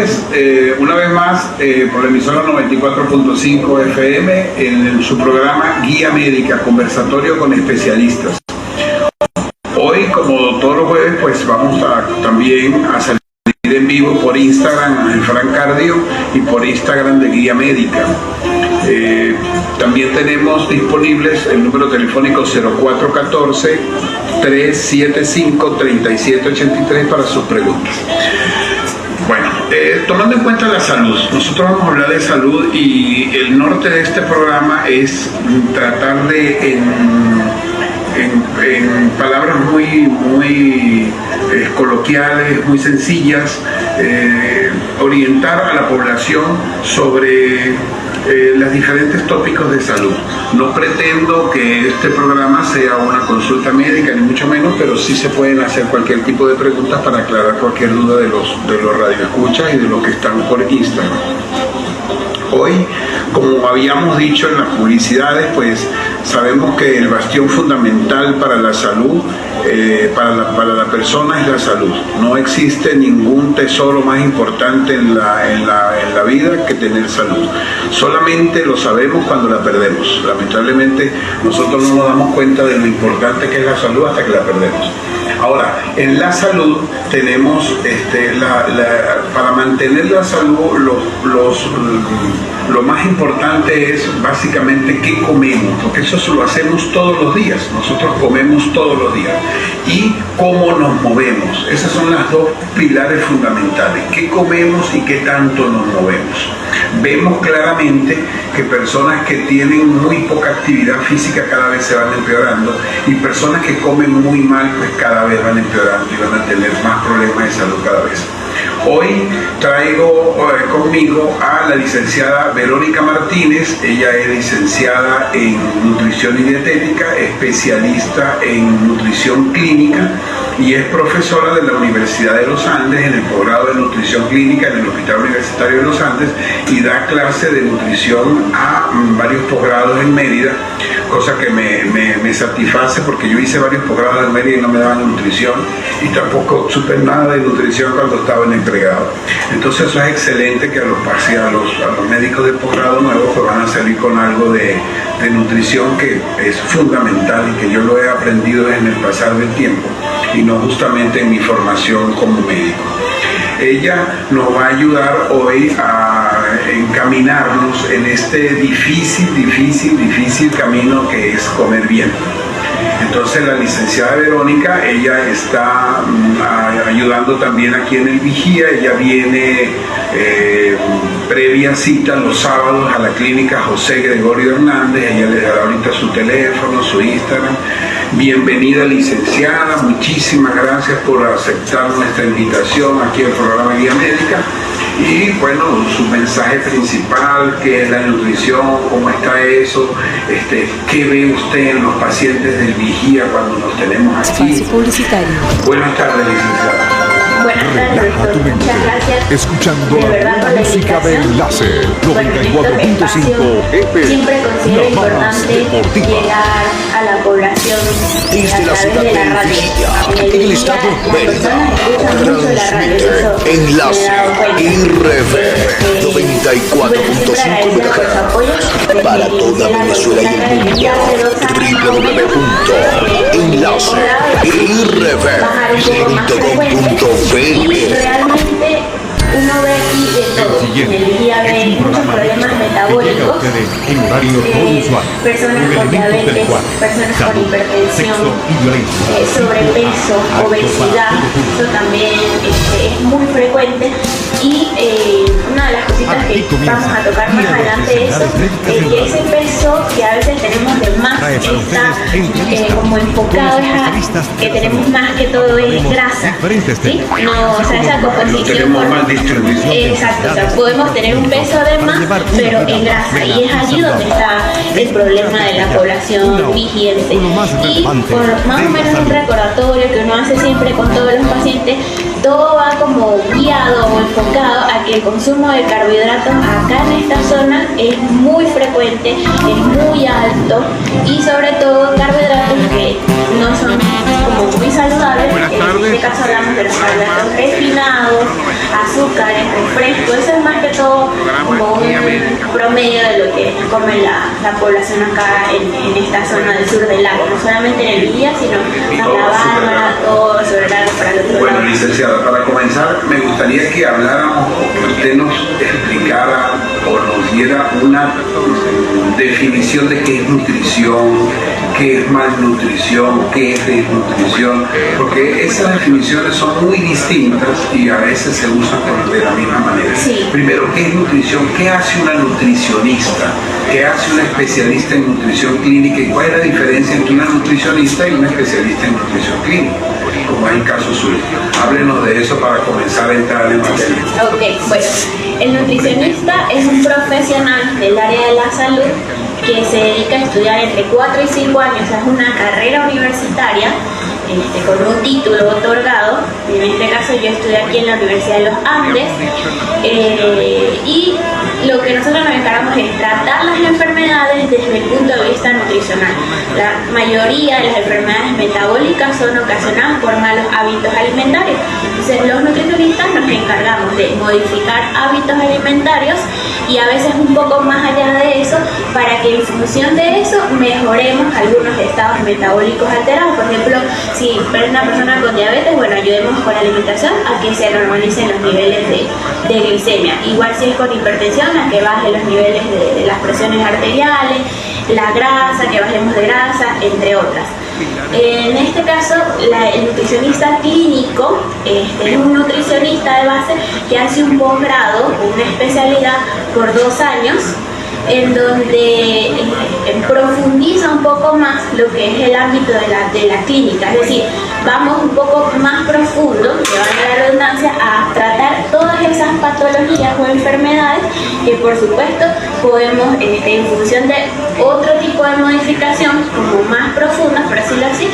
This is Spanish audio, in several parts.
ustedes una vez más por la emisora 94.5 FM en su programa Guía Médica, conversatorio con especialistas. Hoy, como todos los jueves, pues vamos también a salir en vivo por Instagram en Fran Cardio y por Instagram de Guía Médica. También tenemos disponibles el número telefónico 0414-375-3783 para sus preguntas. Bueno, tomando en cuenta la salud, nosotros vamos a hablar de salud y el norte de este programa es tratar de, en palabras muy coloquiales, muy sencillas, orientar a la población sobre los diferentes tópicos de salud. No pretendo que este programa sea una consulta médica, ni mucho menos, pero sí se pueden hacer cualquier tipo de preguntas para aclarar cualquier duda de los radioescuchas y de los que están por Instagram. Hoy, como habíamos dicho en las publicidades, pues sabemos que el bastión fundamental para la salud, para la persona, es la salud. No existe ningún tesoro más importante en la vida que tener salud. Solamente lo sabemos cuando la perdemos. Lamentablemente nosotros no nos damos cuenta de lo importante que es la salud hasta que la perdemos. Ahora, en la salud tenemos, para mantener la salud, lo más importante es básicamente qué comemos, porque eso lo hacemos todos los días, nosotros comemos todos los días, y cómo nos movemos. Esas son las dos pilares fundamentales, qué comemos y qué tanto nos movemos. Vemos claramente que personas que tienen muy poca actividad física cada vez se van empeorando, y personas que comen muy mal pues cada vez van empeorando y van a tener más problemas de salud cada vez. Hoy traigo conmigo a la licenciada Verónica Martínez. Ella es licenciada en nutrición y dietética, especialista en nutrición clínica y es profesora de la Universidad de los Andes en el posgrado de nutrición clínica en el Hospital Universitario de los Andes, y da clase de nutrición a varios posgrados en Mérida, cosa que me satisface porque yo hice varios posgrados en Mérida y no me daban nutrición, y tampoco supe nada de nutrición cuando estaba en el pregrado. Entonces eso es excelente, que a los médicos de posgrado nuevos pues van a salir con algo de nutrición que es fundamental y que yo lo he aprendido en el pasar del tiempo y no justamente en mi formación como médico. Ella nos va a ayudar hoy a encaminarnos en este difícil camino que es comer bien. Entonces la licenciada Verónica, ella está ayudando también aquí en el Vigía. Ella viene previa cita los sábados a la clínica José Gregorio Hernández. Ella le dará ahorita su teléfono, su Instagram. Bienvenida, licenciada, muchísimas gracias por aceptar nuestra invitación aquí al programa Guía Médica. Y bueno, su mensaje principal, que es la nutrición, cómo está eso, qué ve usted en los pacientes del Vigía cuando nos tenemos aquí. Espacio publicitario. Buenas tardes, licenciada. Buenas tardes, doctor. Muchas gracias. Escuchando de verdad la por la música de invitación. Enlace Bueno, en estos 94.5 espacios FM. siempre considero La más importante deportiva. llegar a la población Desde a la través ciudad de la de radio. Vigía, En el en el día, estado las Mérida, personas escuchan mucho la radio. Eso Enlace me he dado cuenta. IRV Bueno, siempre 94.5 agradecida por su apoyo. MHz para Desde toda que Venezuela y el inicié la mundo. revista hace 2 años, www.enlace-irv.com.be. realmente uno ve aquí de todo. En el día ve muchos problemas metabólicos, personas con diabetes, personas con hipertensión, sobrepeso, obesidad. Eso también es muy frecuente. Y una de las cositas que vamos a tocar más adelante de eso es que ese peso que a veces tenemos de más está como enfocado a que tenemos más que todo es grasa, ¿sí? No, o sea, esa composición tenemos mal distribuido. exacto, o sea, podemos tener un peso de más pero en grasa, y es allí donde está el problema de la población vigiense. Y por más o menos un recordatorio que uno hace siempre con todos los pacientes, todo va como guiado o enfocado a que el consumo de carbohidratos acá en esta zona es muy frecuente, es muy alto, y sobre todo carbohidratos que no son como muy saludables. En este caso hablamos de los carbohidratos refinados, azúcares, refrescos. Eso es más que todo como un promedio de lo que come la población acá en esta zona del sur del lago, no solamente en el día, sino en La Bárbara, todo sobre el lago para el otro lado. Bueno, licenciada, para comenzar me gustaría que habláramos o que usted nos explicara o nos diera una definición de qué es nutrición, qué es malnutrición, qué es desnutrición, porque esas definiciones son muy distintas y a veces se usan de la misma manera. Sí. Primero, ¿qué es nutrición? ¿Qué hace una nutricionista? ¿Qué hace una especialista en nutrición clínica? ¿Y cuál es la diferencia entre una nutricionista y una especialista en nutrición clínica? Como es el caso suyo. Háblenos de eso para comenzar a entrar en materia. Ok, bueno, el nutricionista es un profesional del área de la salud que se dedica a estudiar entre 4 y 5 años, es una carrera universitaria con un título otorgado. En este caso yo estudié aquí en la Universidad de los Andes, y lo que nosotros nos encargamos es tratar las enfermedades desde el punto de vista nutricional. La mayoría de las enfermedades metabólicas son ocasionadas por malos hábitos alimentarios. Entonces los nutricionistas nos encargamos de modificar hábitos alimentarios y a veces un poco más allá de eso, para que en función de eso mejoremos algunos estados metabólicos alterados. Por ejemplo, si es una persona con diabetes, bueno, ayudemos con la alimentación a que se normalicen los niveles de glicemia. Igual si es con hipertensión, a que baje los niveles de las presiones arteriales, la grasa, que bajemos de grasa, entre otras. En este caso, el nutricionista clínico es un nutricionista de base que hace un posgrado, una especialidad por 2 años, en donde profundiza un poco más lo que es el ámbito de la clínica, es decir, vamos un poco más profundo, que valga la redundancia, a tratar todas esas patologías o enfermedades que por supuesto podemos, en función de otro tipo de modificación, como más profundas, por decirlo así,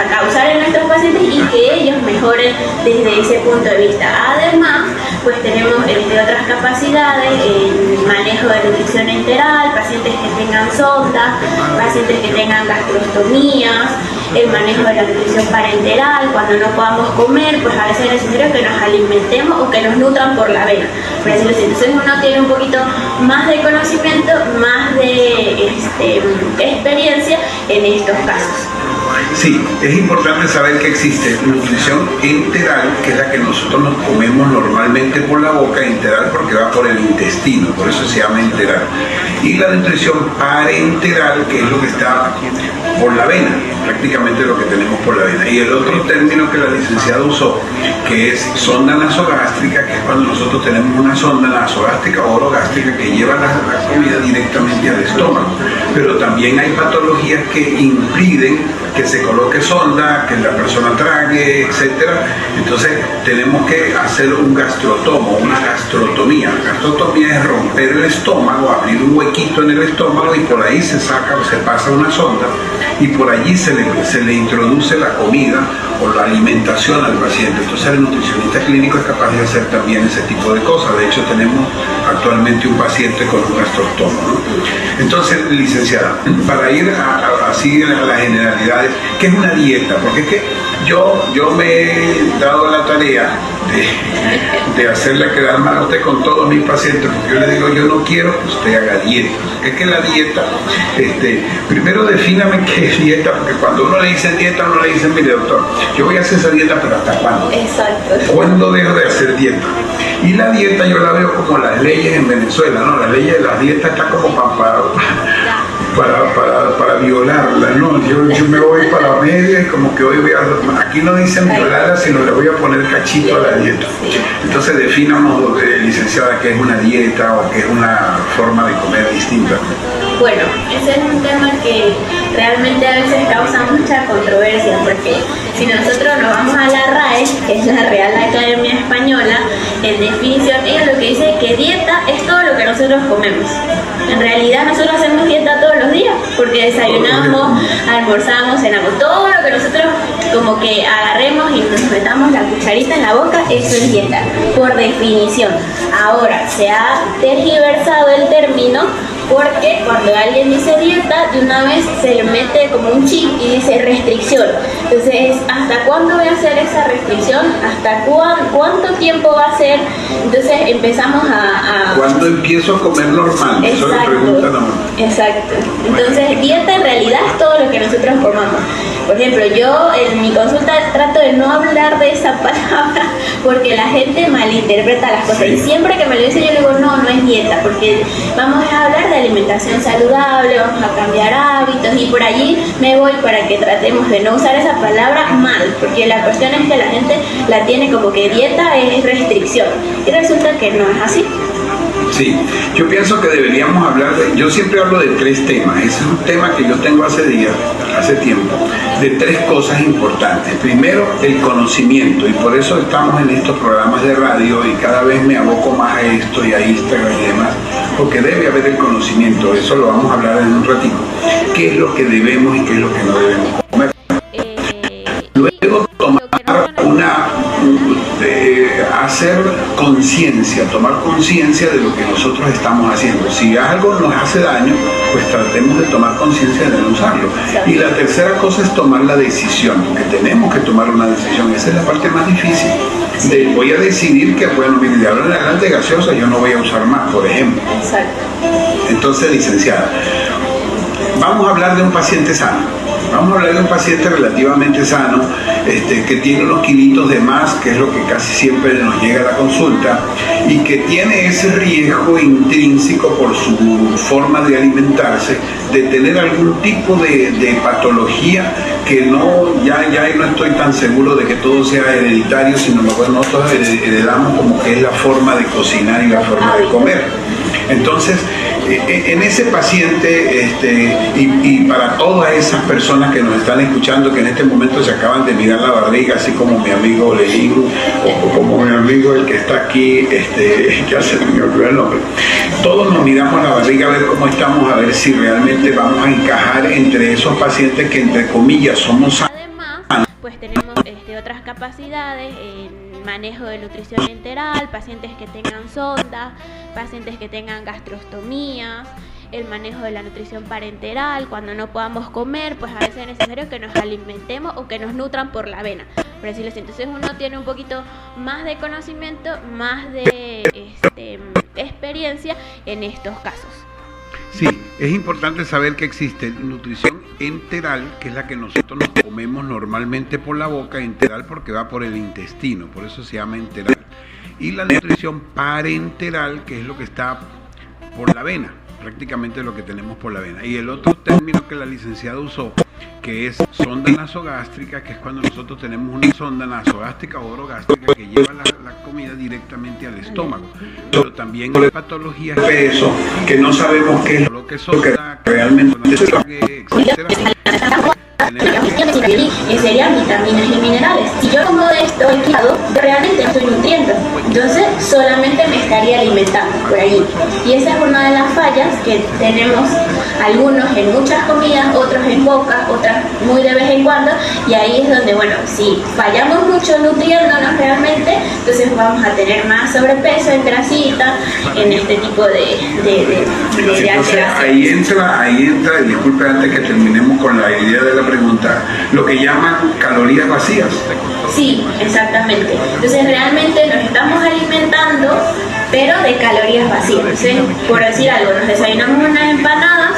causar en nuestros pacientes y que ellos mejoren desde ese punto de vista. Además, pues tenemos otras capacidades, el manejo de nutrición enteral, pacientes que tengan sonda, pacientes que tengan gastrostomías, el manejo de la nutrición parenteral, cuando no podamos comer, pues a veces es necesario que nos alimentemos o que nos nutran por la vena, por decirlo así. Entonces uno tiene un poquito más de conocimiento, más de experiencia en estos casos. Sí, es importante saber que existe nutrición enteral, que es la que nosotros nos comemos normalmente por la boca, enteral porque va por el intestino, por eso se llama enteral. Y la nutrición parenteral, que es lo que está por la vena, prácticamente lo que tenemos por la vena. Y el otro término que la licenciada usó, que es sonda nasogástrica, que es cuando nosotros tenemos una sonda nasogástrica o orogástrica que lleva la comida directamente al estómago. Pero también hay patologías que impiden que se coloque sonda, que la persona trague, etcétera. Entonces tenemos que hacer un gastrotomo, una gastrotomía. La gastrotomía es romper el estómago, abrir un huequito en el estómago y por ahí se saca, se pasa una sonda y por allí se le introduce la comida o la alimentación al paciente. Entonces el nutricionista clínico es capaz de hacer también ese tipo de cosas. De hecho tenemos actualmente un paciente con un gastrotomo, ¿no? Entonces, licenciada, para ir así a las generalidades, ¿qué es una dieta? Porque es que yo me he dado la tarea de hacerle quedar mal a usted con todos mis pacientes, porque yo le digo, yo no quiero que usted haga dieta. Es que la dieta, primero defíname qué es dieta, porque cuando uno le dice dieta, uno le dice, mire doctor, yo voy a hacer esa dieta, pero ¿hasta cuándo? Exacto. ¿Cuándo dejo de hacer dieta? Y la dieta yo la veo como las leyes en Venezuela, ¿no? Las leyes de las dietas están como para violarla, ¿no? Yo me voy para media y como que hoy voy a... Aquí no dicen violarla, sino le voy a poner cachito a la dieta. Entonces definamos, licenciada, qué es una dieta o qué es una forma de comer distinta. Bueno, ese es un tema que realmente a veces causa mucha controversia, porque si nosotros nos vamos a la RAE, que es la Real Academia Española, en definición, ella lo que dice es que dieta es todo lo que nosotros comemos. En realidad nosotros hacemos dieta todos los días, porque desayunamos, almorzamos, cenamos, todo lo que nosotros como que agarremos y nos metamos la cucharita en la boca, eso es dieta, por definición. Ahora, se ha tergiversado el término porque cuando alguien dice dieta, de una vez se le mete como un chip y dice restricción. Entonces, ¿hasta cuándo voy a hacer esa restricción? ¿Hasta cuánto tiempo va a ser? Entonces empezamos a... ¿Cuándo empiezo a comer normal? Eso es la pregunta normal. Exacto. Entonces, dieta en realidad es todo lo que nosotros comamos. Por ejemplo, yo en mi consulta trato de no hablar de esa palabra porque la gente malinterpreta las cosas. Y siempre que me lo dice yo le digo, no, no es dieta, porque vamos a hablar de alimentación saludable, vamos a cambiar hábitos y por allí me voy para que tratemos de no usar esa palabra mal, porque la cuestión es que la gente la tiene como que dieta es restricción y resulta que no es así. Sí, yo pienso que deberíamos hablar yo siempre hablo de 3 temas, ese es un tema que yo tengo hace tiempo, de 3 cosas importantes. Primero, el conocimiento, y por eso estamos en estos programas de radio y cada vez me aboco más a esto y a Instagram y demás, porque debe haber el conocimiento, eso lo vamos a hablar en un ratito, qué es lo que debemos y qué es lo que no debemos comer. Luego, hacer conciencia, tomar conciencia de lo que nosotros estamos haciendo. Si algo nos hace daño, pues tratemos de tomar conciencia de no usarlo. Y la tercera cosa es tomar la decisión, porque tenemos que tomar una decisión. Esa es la parte más difícil. Voy a decidir que, bueno, mire, de ahora en adelante gaseosa yo no voy a usar más, por ejemplo. Exacto. Entonces, licenciada, vamos a hablar de un paciente sano. Vamos a hablar de un paciente relativamente sano, que tiene unos kilitos de más, que es lo que casi siempre nos llega a la consulta, y que tiene ese riesgo intrínseco por su forma de alimentarse, de tener algún tipo de patología que ya no estoy tan seguro de que todo sea hereditario, sino que nosotros heredamos como que es la forma de cocinar y la forma de comer. Entonces, en ese paciente y para todas esas personas que nos están escuchando, que en este momento se acaban de mirar la barriga, así como mi amigo Leín o como mi amigo el que está aquí, ya se me olvidó el nombre, todos nos miramos la barriga a ver cómo estamos, a ver si realmente vamos a encajar entre esos pacientes que entre comillas somos sanos. Además, pues tenemos otras capacidades en manejo de nutrición enteral, pacientes que tengan sonda, pacientes que tengan gastrostomías, el manejo de la nutrición parenteral, cuando no podamos comer, pues a veces es necesario que nos alimentemos o que nos nutran por la vena, por decirlo así. Entonces uno tiene un poquito más de conocimiento, más de experiencia en estos casos. Sí, es importante saber que existe nutrición enteral, que es la que nosotros nos comemos normalmente por la boca, enteral porque va por el intestino, por eso se llama enteral. Y la nutrición parenteral, que es lo que está por la vena, prácticamente lo que tenemos por la vena. Y el otro término que la licenciada usó, que es sonda nasogástrica, que es cuando nosotros tenemos una sonda nasogástrica o orogástrica que lleva la comida directamente al estómago. Pero también hay patologías de peso, que no sabemos qué es lo que son, que realmente no es, etcétera. Que serían vitaminas y minerales. Si yo como de esto equilibrado, realmente estoy nutriendo. Entonces solamente me estaría alimentando por ahí. Y esa es una de las fallas que tenemos, algunos en muchas comidas, otros en pocas, otras muy de vez en cuando. Y ahí es donde, bueno, si fallamos mucho nutriéndonos realmente, entonces vamos a tener más sobrepeso en grasita, en este tipo de entonces ahí entra, y disculpe antes que terminemos con la idea de la pregunta, lo que llaman calorías vacías. Sí, exactamente. Entonces realmente nos estamos alimentando, pero de calorías vacías. Entonces, por decir algo, nos desayunamos unas empanadas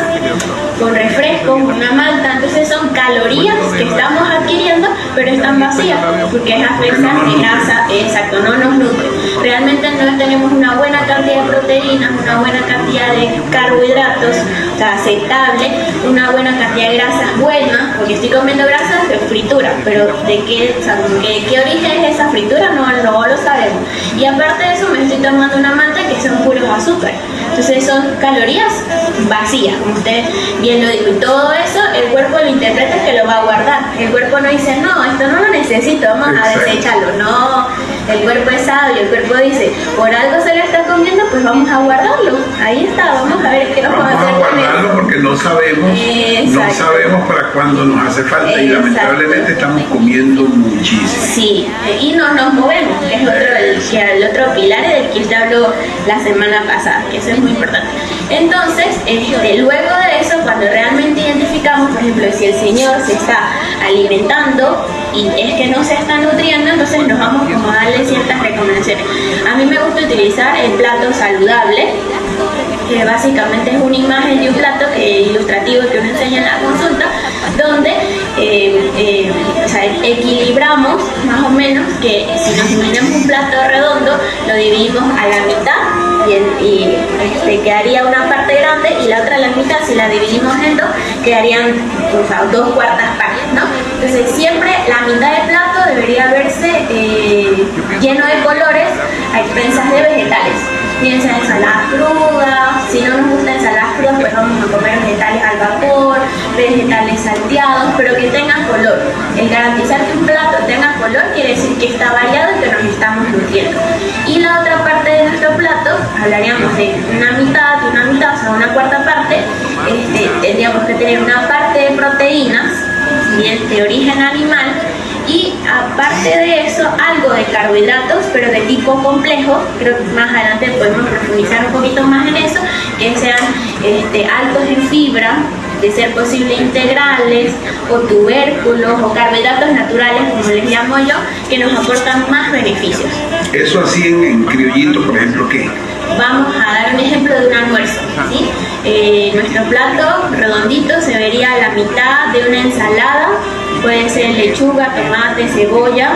con refresco, una malta, entonces son calorías que estamos adquiriendo, pero están vacías, porque esas grasas de grasa, exacto, no nos nutren. Realmente no tenemos una buena cantidad de proteínas, una buena cantidad de carbohidratos, o sea, aceptable, una buena cantidad de grasas buenas, porque estoy comiendo grasas de fritura, pero ¿de qué, o sea, qué origen es esa fritura? No lo sabemos. Y aparte de eso me estoy tomando una malta que son puros azúcar. Entonces son calorías vacías, como usted bien lo dijo. Y todo eso el cuerpo lo interpreta que lo va a guardar. El cuerpo no dice, no, esto no lo necesito, vamos a desecharlo. No, el cuerpo es sabio, el cuerpo dice, por algo se lo está comiendo, pues vamos a guardarlo. Ahí está, vamos a ver qué vamos a hacer. Vamos a guardarlo porque no sabemos para cuándo nos hace falta y lamentablemente estamos comiendo muchísimo. Sí, y no nos movemos, que es el otro pilar del que usted habló la semana pasada, que eso es muy importante. Entonces, luego de eso, cuando realmente identificamos, por ejemplo, si el señor se está alimentando y es que no se está nutriendo, entonces nos vamos como a darle ciertas recomendaciones. A mí me gusta utilizar el plato saludable, que básicamente es una imagen de un plato ilustrativo que uno enseña en la consulta, donde equilibramos más o menos que si nos imaginamos un plato redondo, lo dividimos a la mitad y quedaría una parte grande y la otra a la mitad, si la dividimos en dos, quedarían 2/4 partes, ¿no? Entonces siempre la mitad del plato debería verse lleno de colores a expensas de vegetales. Piensa en ensaladas crudas, si no nos gusta ensaladas crudas, pues vamos a comer vegetales al vapor, vegetales salteados, pero que tengan color. El garantizar que un plato tenga color quiere decir que está variado y que nos estamos nutriendo. Y la otra parte de nuestro plato, hablaríamos de una mitad, o sea, una cuarta parte, tendríamos que tener una parte de proteínas, bien, de origen animal, y aparte de eso, algo de carbohidratos, pero de tipo complejo. Creo que más adelante podemos profundizar un poquito más en eso, que sean altos en fibra, de ser posible integrales, o tubérculos, o carbohidratos naturales, como les llamo yo, que nos aportan más beneficios. Eso así en criollito, por ejemplo, ¿qué? Vamos a dar un ejemplo de un almuerzo, ¿sí? Nuestro plato redondito se vería la mitad de una ensalada, puede ser lechuga, tomate, cebolla.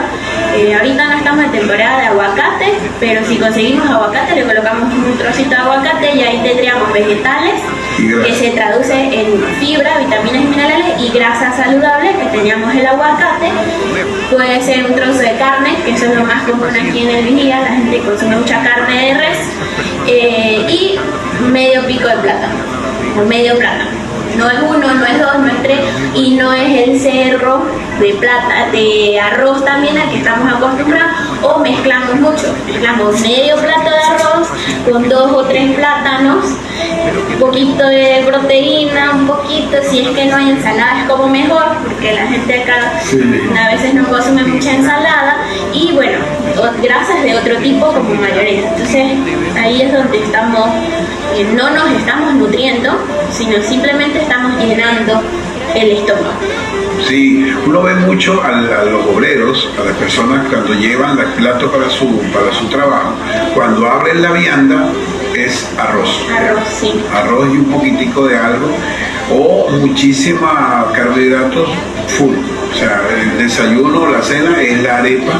Ahorita no estamos en temporada de aguacate, pero si conseguimos aguacate le colocamos un trocito de aguacate y ahí tendríamos vegetales, que se traduce en fibra, vitaminas y minerales, y grasa saludable, que teníamos el aguacate. Puede ser un trozo de carne, que eso es lo más común aquí en el Vigía, la gente consume mucha carne de res, y medio pico de plátano, o medio plátano. No es uno, no es dos, no es tres, y no es el cerro de arroz también al que estamos acostumbrados, o mezclamos mucho. Mezclamos medio plato de arroz con 2 o 3 plátanos, un poquito de proteína, un poquito, si es que no hay ensalada es como mejor, porque la gente acá a veces no consume mucha ensalada, y bueno, grasas de otro tipo como mayonesa. Entonces ahí es donde no nos estamos nutriendo, sino simplemente estamos llenando el estómago. Sí, uno ve mucho a los obreros, a las personas cuando llevan el plato para su trabajo, cuando abren la vianda es arroz. Arroz, sí. Arroz y un poquitico de algo, o muchísima carbohidratos full. O sea, el desayuno, la cena es la arepa,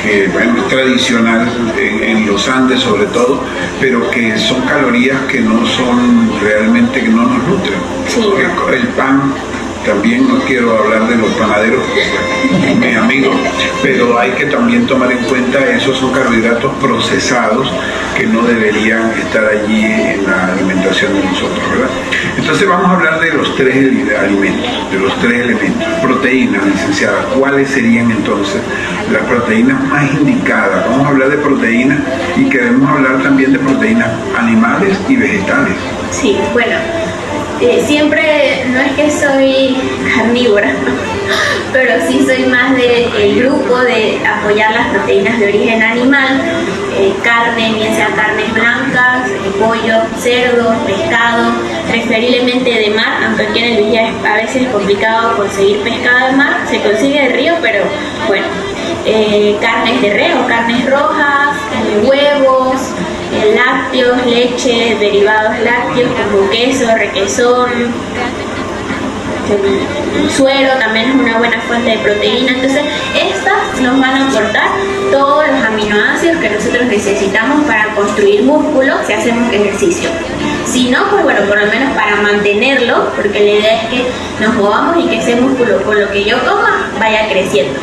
que bueno, es tradicional en los Andes sobre todo, pero que son calorías que no son realmente, que no nos nutren. Sí. El pan, también no quiero hablar de los panaderos, mis amigos, pero hay que también tomar en cuenta, esos son carbohidratos procesados que no deberían estar allí en la alimentación de nosotros, ¿verdad? Entonces vamos a hablar de los 3 alimentos, de los 3 elementos. Proteínas, licenciada, ¿cuáles serían entonces las proteínas más indicadas? Vamos a hablar de proteínas y queremos hablar también de proteínas animales y vegetales. Sí, bueno. Siempre, no es que soy carnívora, pero sí soy más del grupo de apoyar las proteínas de origen animal, carne, bien sea carnes blancas, pollo, cerdo, pescado, preferiblemente de mar, aunque aquí en el Vigía a veces es complicado conseguir pescado de mar, se consigue de río, pero bueno, carnes de res o carnes rojas, huevos, lácteos, leche, derivados lácteos como queso, requesón, suero también es una buena fuente de proteína. Entonces estas nos van a aportar todos los aminoácidos que nosotros necesitamos para construir músculo si hacemos ejercicio. Si no, pues bueno, por lo menos para mantenerlo, porque la idea es que nos movamos y que ese músculo con lo que yo coma vaya creciendo.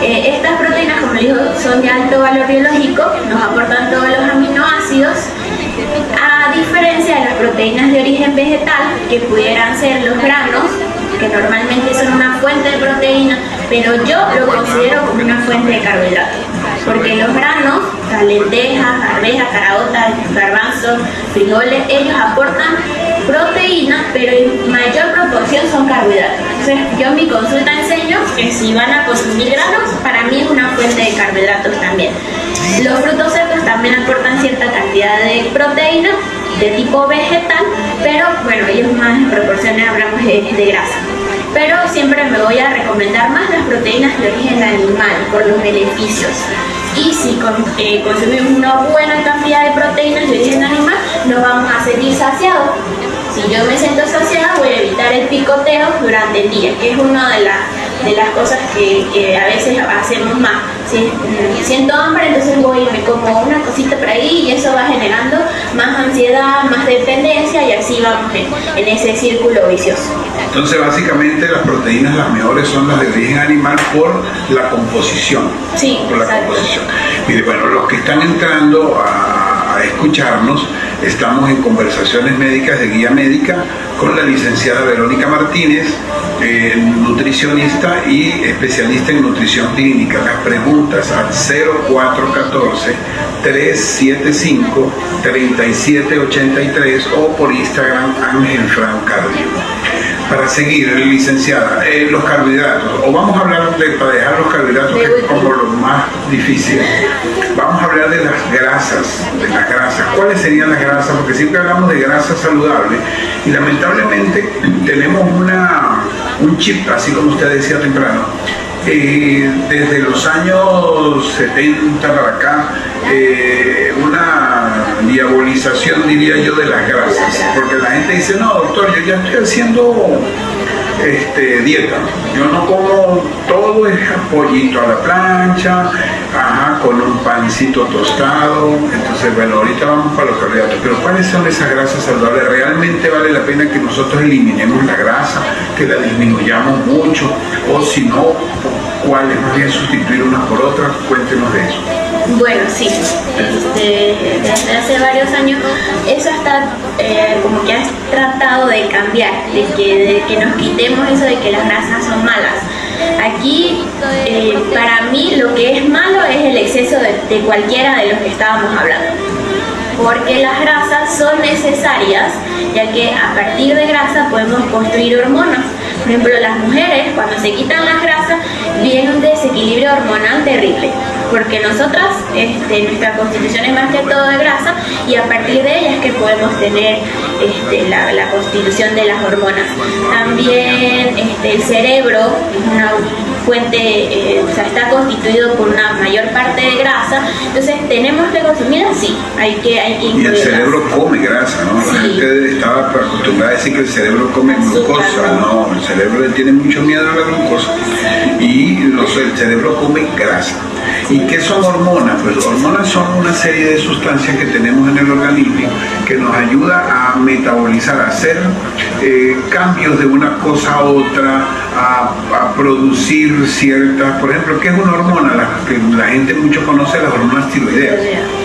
Estas proteínas, como les digo, son de alto valor biológico, nos aportan todos los aminoácidos, a diferencia de las proteínas de origen vegetal, que pudieran ser los granos, que normalmente son una fuente de proteína, pero yo lo considero como una fuente de carbohidratos. porque los granos, lentejas, arvejas, caraotas, garbanzos, frijoles, ellos aportan proteína, pero en mayor proporción son carbohidratos. Entonces yo en mi consulta enseño que si van a consumir granos, para mí es una fuente de carbohidratos también. Los frutos secos también aportan cierta cantidad de proteína de tipo vegetal, pero bueno, ellos más en proporciones hablamos de grasa. Pero siempre me voy a recomendar más las proteínas de origen animal por los beneficios. Y si consumimos una buena cantidad de proteínas de origen animal, nos vamos a sentir saciados. Si yo me siento saciada, voy a evitar el picoteo durante el día, que es una de las cosas que a veces hacemos más. Si siento hambre, entonces voy y me como una cosita por ahí y eso va generando más ansiedad, más dependencia y así vamos en ese círculo vicioso. Entonces básicamente las proteínas las mejores son las de origen animal por la composición. Sí, por la composición. Mire, bueno, los que están entrando a escucharnos, estamos en Conversaciones Médicas de Guía Médica con la licenciada Verónica Martínez, nutricionista y especialista en nutrición clínica. Las preguntas al 0414-375-3783 o por Instagram Ángel Fran Cardio. Para seguir, licenciada, los carbohidratos, o vamos a hablar para dejar los carbohidratos, que es como lo más difícil, vamos a hablar de las grasas, ¿Cuáles serían las grasas? Porque siempre hablamos de grasas saludables y lamentablemente tenemos un chip, así como usted decía temprano, desde los años 70 para acá, una diabolización, diría yo, de las grasas, porque la gente dice, no doctor, yo ya estoy haciendo dieta, yo no como, todo es pollito a la plancha, con un pancito tostado. Entonces bueno, ahorita vamos para los carbohidratos, pero ¿cuáles son esas grasas saludables? ¿Realmente vale la pena que nosotros eliminemos la grasa, que la disminuyamos mucho, o si no, cuáles, más bien sustituir unas por otras? Cuéntenos de eso. Bueno, sí, desde hace varios años eso está como que has tratado de cambiar, de que nos quitemos eso de que las grasas son malas. Aquí, para mí, lo que es malo es el exceso de cualquiera de los que estábamos hablando. Porque las grasas son necesarias, ya que a partir de grasa podemos construir hormonas. Por ejemplo, las mujeres, cuando se quitan las grasas, viene un desequilibrio hormonal terrible. Porque nosotras, nuestra constitución es más que todo de grasa y a partir de ella es que podemos tener la constitución de las hormonas. También el cerebro es una fuente, está constituido por una mayor parte de grasa, entonces tenemos que consumir así, hay que incluirlas. Y el cerebro come grasa, ¿no? La gente estaba acostumbrada a decir que el cerebro come glucosa, no, el cerebro le tiene mucho miedo a la glucosa y el cerebro come grasa. ¿Y qué son hormonas? Pues hormonas son una serie de sustancias que tenemos en el organismo que nos ayuda a metabolizar, a hacer cambios de una cosa a otra, a producir ciertas, por ejemplo, ¿qué es una hormona? Que la gente mucho conoce las hormonas tiroideas,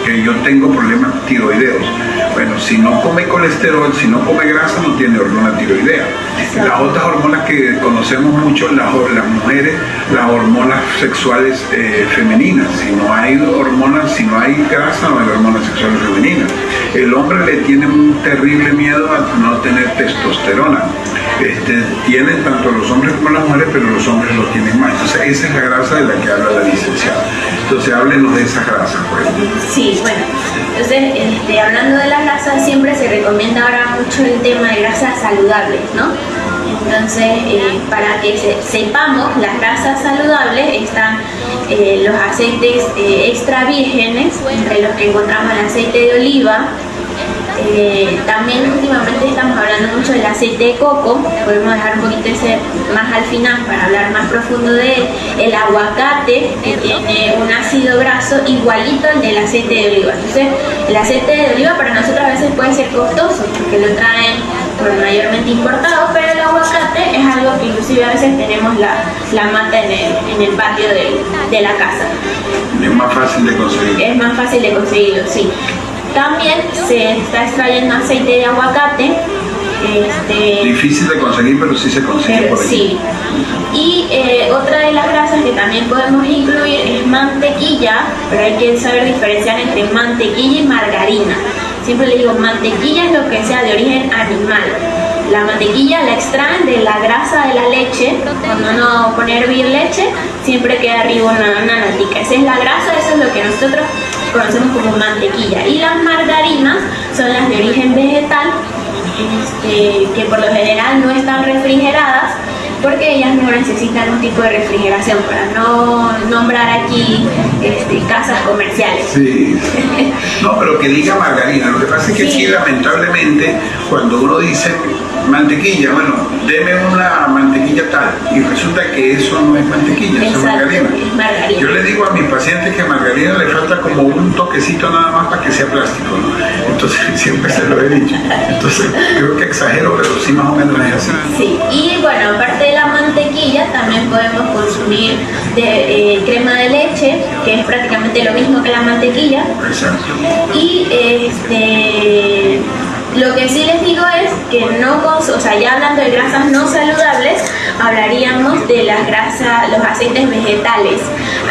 que yo tengo problemas tiroideos. Bueno, si no come colesterol, si no come grasa, no tiene hormona tiroidea. Las otras hormonas que conocemos mucho, las mujeres, las hormonas sexuales femeninas. Si no hay hormonas, si no hay grasa, no hay hormonas sexuales femeninas. El hombre le tiene un terrible miedo a no tener testosterona. Tienen tanto los hombres como las mujeres, pero los hombres lo tienen más. Entonces esa es la grasa de la que habla la licenciada. Entonces háblenos de esas grasas, pues. Sí, bueno, entonces hablando de las grasas, siempre se recomienda ahora mucho el tema de grasas saludables, ¿no? Entonces, para que sepamos, las grasas saludables están los aceites extra vírgenes, entre los que encontramos el aceite de oliva. También últimamente estamos hablando mucho del aceite de coco, podemos dejar un poquito ese más al final para hablar más profundo de él. El aguacate, que tiene un ácido graso igualito al del aceite de oliva. Entonces el aceite de oliva para nosotros a veces puede ser costoso porque lo traen mayormente importado, pero el aguacate es algo que inclusive a veces tenemos la mata en el patio de la casa. Es más fácil de conseguir. Es más fácil de conseguirlo, sí. También se está extrayendo aceite de aguacate Difícil de conseguir, pero sí se consigue por aquí. Sí. Y otra de las grasas que también podemos incluir es mantequilla, pero hay que saber diferenciar entre mantequilla y margarina. Siempre le digo, mantequilla es lo que sea de origen animal. La mantequilla la extraen de la grasa de la leche. Cuando uno pone a hervir leche, siempre queda arriba una natica. Esa es la grasa, eso es lo que nosotros conocemos como mantequilla. Y las margarinas son las de origen vegetal, que por lo general no están refrigeradas, porque ellas no necesitan un tipo de refrigeración, para no nombrar aquí casas comerciales. Sí. No, pero que diga margarina. Lo que pasa es que aquí, lamentablemente, cuando uno dice mantequilla, bueno, deme una mantequilla tal, y resulta que eso no es mantequilla, eso es margarina. Es margarina. Yo le digo a mis pacientes que a margarina le falta como un toquecito nada más para que sea plástico, ¿no? Entonces siempre se lo he dicho. Entonces creo que exagero, pero sí más o menos es así. Sí, y bueno, aparte de la mantequilla, también podemos consumir crema de leche, que es prácticamente lo mismo que la mantequilla. Exacto. Y lo que sí les digo es que ya hablando de grasas no saludables, hablaríamos de las grasas, los aceites vegetales,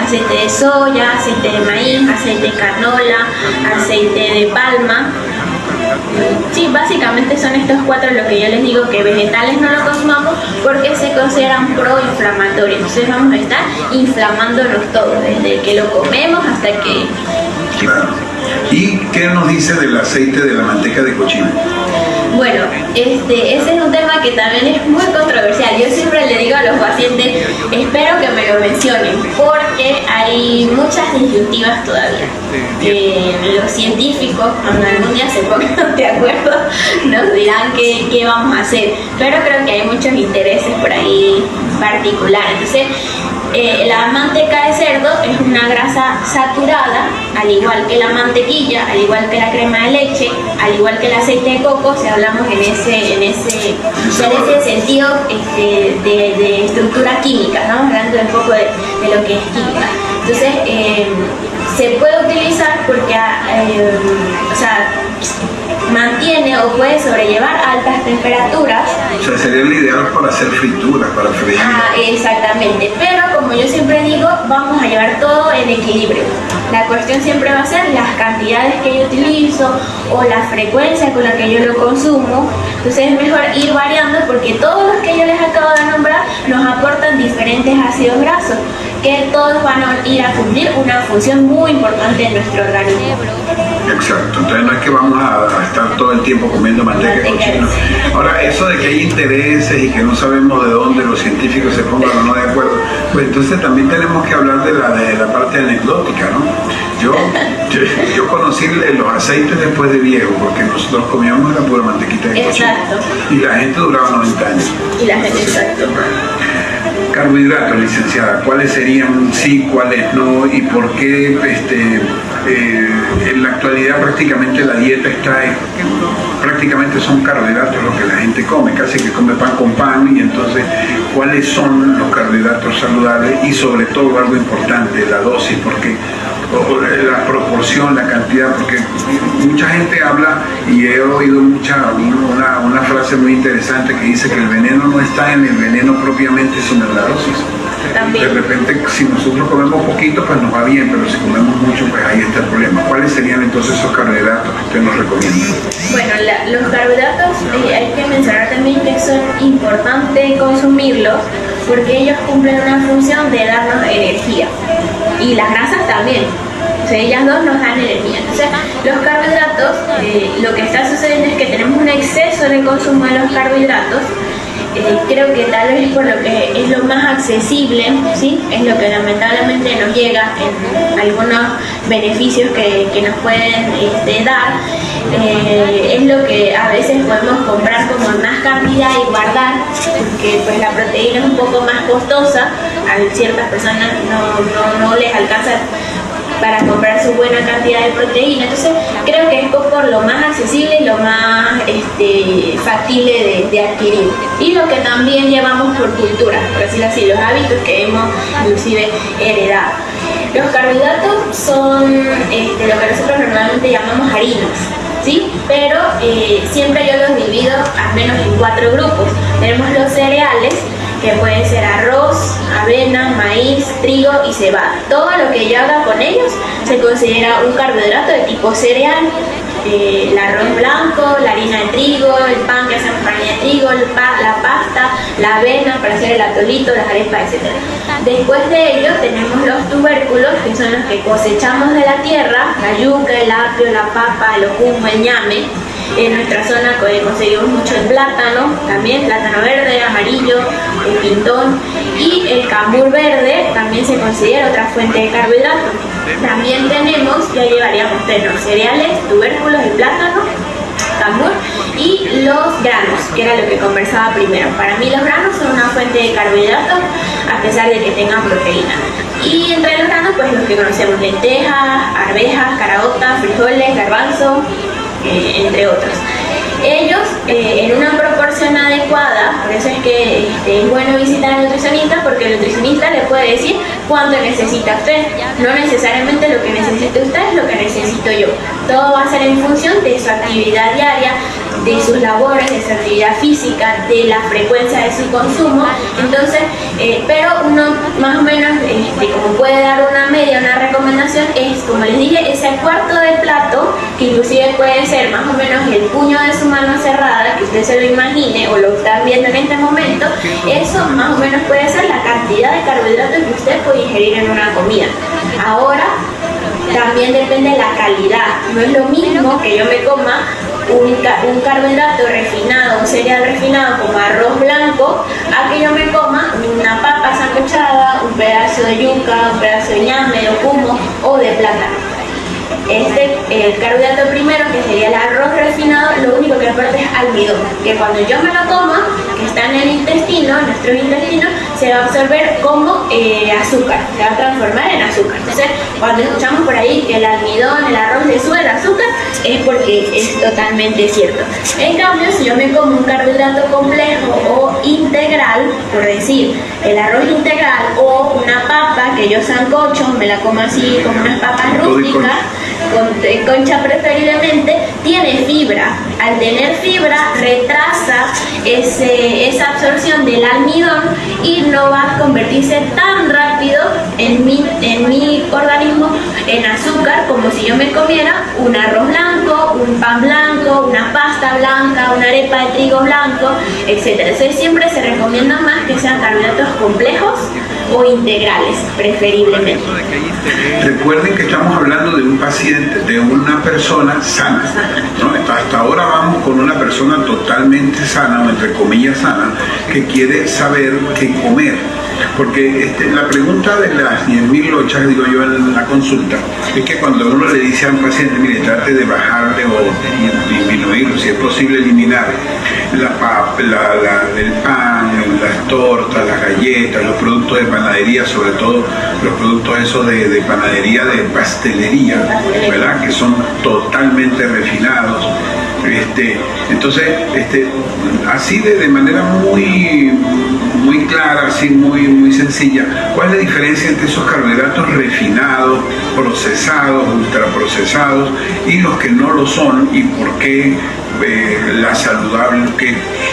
aceite de soya, aceite de maíz, aceite de canola, aceite de palma. Sí, básicamente son estos cuatro lo que yo les digo, que vegetales no lo consumamos porque se consideran proinflamatorios. Entonces vamos a estar inflamándonos todos, desde que lo comemos hasta que... Claro. ¿Y qué nos dice del aceite de la manteca de cochino? Bueno, ese es un tema que también es muy controversial. Yo siempre le digo a los pacientes, espero que me lo mencionen, porque hay muchas disyuntivas todavía. Los científicos, cuando algún día se pongan de acuerdo, nos dirán qué vamos a hacer. Pero creo que hay muchos intereses por ahí particulares. Entonces, la manteca de cerdo es una grasa saturada, al igual que la mantequilla, al igual que la crema de leche, al igual que el aceite de coco, si hablamos en ese sentido de estructura química, ¿no? Hablando un poco de lo que es química. Entonces, se puede utilizar porque mantiene o puede sobrellevar altas temperaturas. O sea, sería el ideal para hacer frituras, para freír. Exactamente, pero como yo siempre digo, vamos a llevar todo en equilibrio. La cuestión siempre va a ser las cantidades que yo utilizo o la frecuencia con la que yo lo consumo. Entonces es mejor ir variando, porque todos los que yo les acabo de nombrar nos aportan diferentes ácidos grasos, que todos van a ir a cumplir una función muy importante en nuestro organismo. Exacto, entonces no es que vamos a estar todo el tiempo comiendo manteca de cochino. Ahora, eso de que hay intereses y que no sabemos de dónde los científicos se pongan o no de acuerdo, pues entonces también tenemos que hablar de la parte anecdótica, ¿no? Yo conocí los aceites después de viejo, porque nosotros comíamos la pura mantequita de cochino. Exacto. Y la gente duraba 90 años. Y la gente, exacto. Carbohidratos, licenciada, ¿cuáles serían sí, cuáles no, y por qué en la actualidad prácticamente la dieta prácticamente son carbohidratos lo que la gente come, casi que come pan con pan? Y entonces, ¿cuáles son los carbohidratos saludables? Y sobre todo, algo importante, la dosis, porque la proporción, la cantidad, porque mucha gente habla, y he oído una frase muy interesante que dice que el veneno no está en el veneno propiamente, sino en la dosis. También. De repente, si nosotros comemos poquito, pues nos va bien, pero si comemos mucho, pues ahí está el problema. ¿Cuáles serían entonces esos carbohidratos que usted nos recomienda? Bueno, los carbohidratos hay que mencionar también que son importantes consumirlos, porque ellos cumplen una función de darnos energía, y las grasas también. O sea, ellas dos nos dan energía. Entonces, los carbohidratos, lo que está sucediendo es que tenemos un exceso de consumo de los carbohidratos. Creo que tal vez es por lo que es lo más accesible, ¿sí? Es lo que lamentablemente nos llega en algunos beneficios que nos pueden dar. Es lo que a veces podemos comprar como en más cantidad y guardar, porque pues la proteína es un poco más costosa. A ciertas personas no les alcanza para comprar su buena cantidad de proteína. Entonces creo que es por lo más accesible y lo más factible de adquirir, y lo que también llevamos por cultura, por decirlo así, los hábitos que hemos inclusive heredado. Los carbohidratos son lo que nosotros normalmente llamamos harinas, ¿sí? Pero siempre yo los divido al menos en 4 grupos. Tenemos los cereales, que pueden ser arroz, avena, maíz, trigo y cebada. Todo lo que yo haga con ellos se considera un carbohidrato de tipo cereal. El arroz blanco, la harina de trigo, el pan que hacemos con harina de trigo, la pasta, la avena para hacer el atolito, las arepas, etc. Después de ello tenemos los tubérculos, que son los que cosechamos de la tierra: la yuca, el apio, la papa, el ocumo, el ñame. En nuestra zona conseguimos mucho el plátano, también plátano verde, amarillo, el pintón, y el cambur verde también se considera otra fuente de carbohidratos. También tenemos, ya llevaríamos los cereales, tubérculos, el plátano, cambur, y los granos, que era lo que conversaba primero. Para mí los granos son una fuente de carbohidratos a pesar de que tengan proteína. Y entre los granos, pues los que conocemos: lentejas, arvejas, caraotas, frijoles, garbanzos, entre otros. Ellos en una proporción adecuada, por eso es que es bueno visitar al nutricionista, porque el nutricionista le puede decir cuánto necesita usted. No necesariamente lo que necesita usted es lo que necesito yo. Todo va a ser en función de su actividad diaria, de sus labores, de su actividad física, de la frecuencia de su consumo. Entonces, pero uno más o menos, como puede dar una media, una recomendación, es, como les dije, ese cuarto de plato, que inclusive puede ser más o menos el puño de su mano cerrada, que usted se lo imagine o lo está viendo en este momento. Eso más o menos puede ser la cantidad de carbohidratos que usted puede ingerir en una comida. Ahora, también depende de la calidad. No es lo mismo que yo me coma un carbohidrato refinado, un cereal refinado como arroz blanco, a que yo me coma una papa sancochada, un pedazo de yuca, un pedazo de ñame, de ocumo o de plátano. El carbohidrato primero, que sería el arroz refinado, lo único que aporta es almidón, que cuando yo me lo coma, que está en el intestino, en nuestro intestino, se va a absorber como azúcar, se va a transformar en azúcar. Entonces, cuando escuchamos por ahí que el almidón, el arroz le sube el azúcar, es porque es totalmente cierto. En cambio, si yo me como un carbohidrato complejo o integral, por decir, el arroz integral o una papa que yo sancocho, me la como así como unas papas rústicas, con concha preferiblemente, tiene fibra. Al tener fibra, retrasa esa absorción del almidón y no va a convertirse tan rápido en mi organismo en azúcar, como si yo me comiera un arroz blanco, un pan blanco, una pasta blanca, una arepa de trigo blanco, etc. Entonces siempre se recomienda más que sean carbohidratos complejos o integrales, preferiblemente. Recuerden que estamos hablando de un paciente, de una persona sana, ¿no? Hasta ahora vamos con una persona totalmente sana, o entre comillas sana, que quiere saber qué comer. Porque la pregunta de las 10.000 lochas, digo yo en la consulta, es que cuando uno le dice a un paciente, mire, trate de bajarle o disminuir, si es posible eliminar el pan, las tortas, las galletas, los productos de panadería, sobre todo los productos esos de panadería, de pastelería, ¿verdad? Que son totalmente refinados. Entonces, así de manera muy clara, así muy sencilla, ¿cuál es la diferencia entre esos carbohidratos refinados, procesados, ultraprocesados y los que no lo son, y por qué